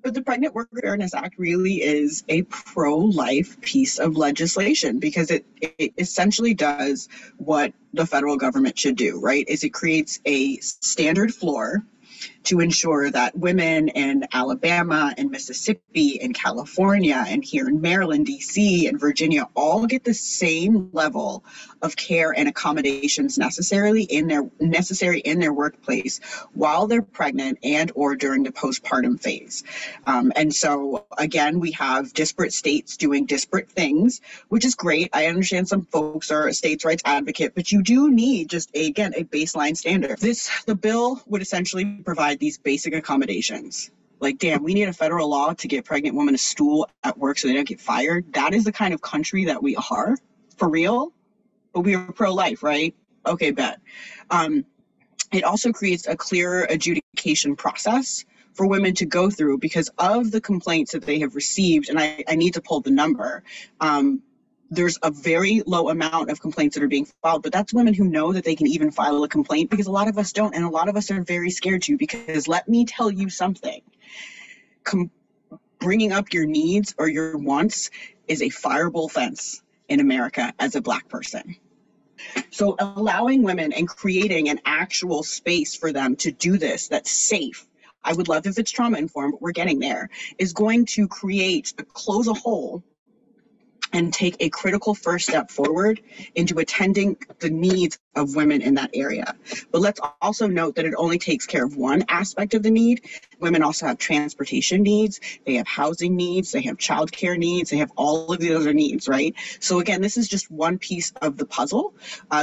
But the Pregnant Worker Fairness Act really is a pro-life piece of legislation because it essentially does what the federal government should do, right? Is it creates a standard floor to ensure that women in Alabama and Mississippi and California and here in Maryland, DC and Virginia all get the same level of care and accommodations necessary in their workplace while they're pregnant and or during the postpartum phase. And so again, we have disparate states doing disparate things, which is great. I understand some folks are a states' rights advocate, but you do need just a baseline standard. The bill would essentially provide these basic accommodations. Like, damn, we need a federal law to get pregnant women a stool at work so they don't get fired. That is the kind of country that we are, for real. But we are pro-life, right? Okay, bet. It also creates a clearer adjudication process for women to go through because of the complaints that they have received. And I need to pull the number. There's a very low amount of complaints that are being filed, but that's women who know that they can even file a complaint because a lot of us don't. And a lot of us are very scared to because let me tell you something. Bringing up your needs or your wants is a fireable offense in America as a Black person. So allowing women and creating an actual space for them to do this that's safe, I would love if it's trauma informed, but we're getting there, is going to close a hole and take a critical first step forward into attending the needs of women in that area. But let's also note that it only takes care of one aspect of the need. Women also have transportation needs, they have housing needs, they have childcare needs, they have all of the other needs, right? So again, this is just one piece of the puzzle.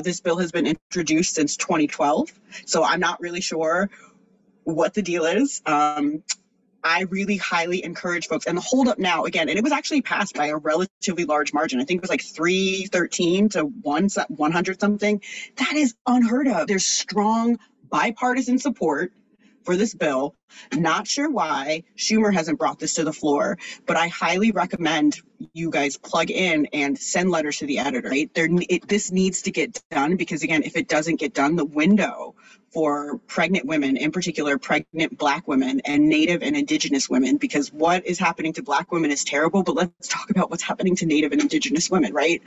This bill has been introduced since 2012, so I'm not really sure what the deal is. I really highly encourage folks, and the holdup now, again, and it was actually passed by a relatively large margin. I think it was like 313 to 100 something. That is unheard of. There's strong bipartisan support for this bill. Not sure why Schumer hasn't brought this to the floor, but I highly recommend you guys plug in and send letters to the editor. Right? This needs to get done because, again, if it doesn't get done, the window for pregnant women, in particular pregnant Black women and Native and Indigenous women, because what is happening to Black women is terrible, but let's talk about what's happening to Native and Indigenous women, right?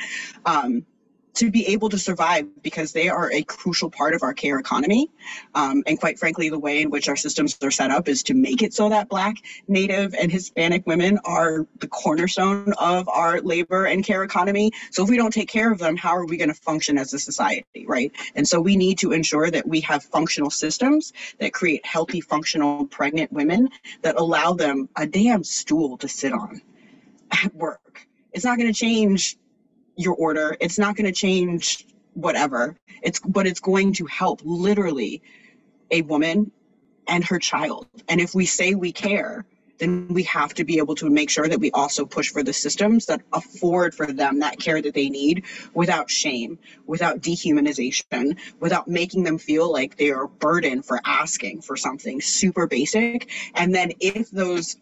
To be able to survive because they are a crucial part of our care economy. And quite frankly, the way in which our systems are set up is to make it so that Black, Native, and Hispanic women are the cornerstone of our labor and care economy. So if we don't take care of them, how are we going to function as a society, right? And so we need to ensure that we have functional systems that create healthy, functional pregnant women that allow them a damn stool to sit on at work. It's not going to change your order. It's not going to change whatever. But it's going to help literally a woman and her child. And if we say we care, then we have to be able to make sure that we also push for the systems that afford for them that care that they need without shame, without dehumanization, without making them feel like they are a burden for asking for something super basic. And then if those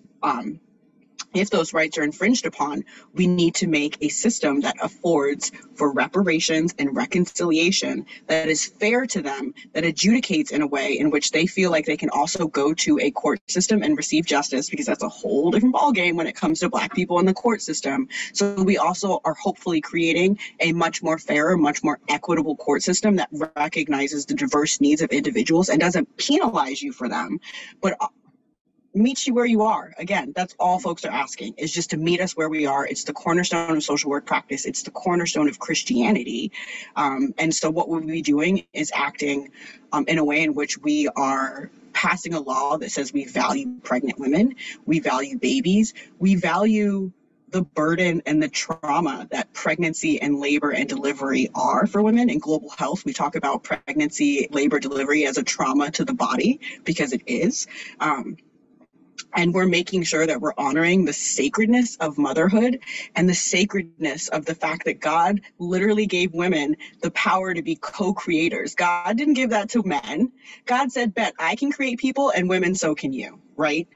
rights are infringed upon, we need to make a system that affords for reparations and reconciliation that is fair to them, that adjudicates in a way in which they feel like they can also go to a court system and receive justice, because that's a whole different ballgame when it comes to Black people in the court system. So we also are hopefully creating a much more fair, much more equitable court system that recognizes the diverse needs of individuals and doesn't penalize you for them, but meet you where you are. Again, that's all folks are asking, is just to meet us where we are. It's the cornerstone of social work practice. It's the cornerstone of Christianity. And so what we'll be doing is acting in a way in which we are passing a law that says we value pregnant women, we value babies, we value the burden and the trauma that pregnancy and labor and delivery are for women. In global health, we talk about pregnancy, labor, delivery as a trauma to the body, because it is. And we're making sure that we're honoring the sacredness of motherhood and the sacredness of the fact that God literally gave women the power to be co-creators. God didn't give that to men. God said, bet I can create people and women, so can you, right?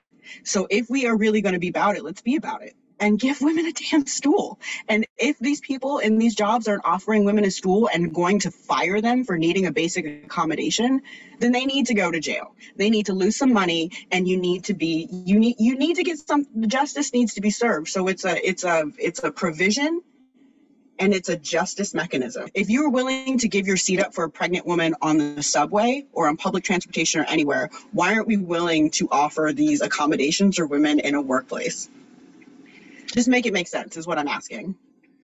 So if we are really going to be about it, let's be about it. and give women a damn stool. And if these people in these jobs aren't offering women a stool and going to fire them for needing a basic accommodation, then they need to go to jail. They need to lose some money, and you need to get some, justice needs to be served. So it's a provision, and it's a justice mechanism. If you're willing to give your seat up for a pregnant woman on the subway or on public transportation or anywhere, why aren't we willing to offer these accommodations for women in a workplace? Just make it make sense is what I'm asking.